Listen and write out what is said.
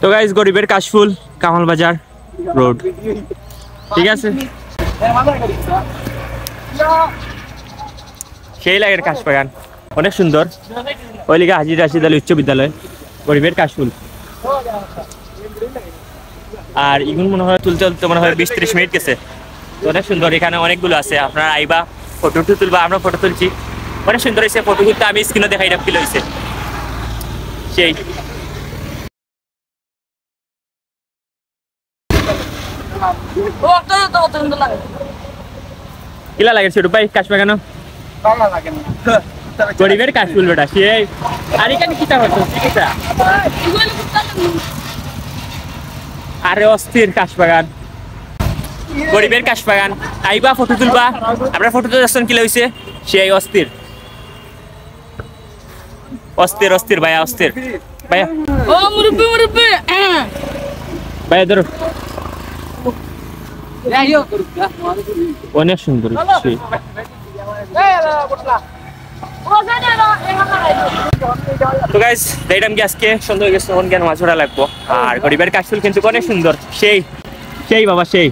তো গাইস গরিবের কাশফুল কামাল বাজার রোড, ঠিক আছে। সেই লাগের কাশবাগান অনেক সুন্দর। ওই লিগে হাজী রাশিদ আলী উচ্চ বিদ্যালয়, গরিবের কাশফুল। আর ইগুন মনে হয় তুলতে তুলতে মনে হয় 20-30 মিনিট গেছে। তো অনেক সুন্দর, এখানে অনেকগুলো আছে, আপনারা আইবা ফটো তুলবা। আমরা ফটো তুলছি, অনেক সুন্দর হয়েছে ফটো তুলতে। আমি স্ক্রিনে দেখাই ফিল হয়েছে সেই। কিলা লাগে ছোট ভাই কাশবাগানো? গরিবের কাশফুল বেটা সেই। আর এখানে কিতা হতো কিতা? আরে অস্থির কাশবাগান, গরিবের কাশবাগান। আইবা ফটো তুলবা। আমরা ফটো তুলছেন কি হইছে সেই অস্থির অস্থির অস্থির ভাইয়া, অস্থির ভাইয়া। ও মুরব্বি মুরব্বি ভাইয়া ধরো। অনেক সুন্দর তো গাইস, দেখলাম কি আজকে সুন্দর হয়ে গেছে, তখন জ্ঞান মাছ ধরা লাগবো। আর গরিবের কাশফুল কিন্তু অনেক সুন্দর সেই সেই বাবা সেই।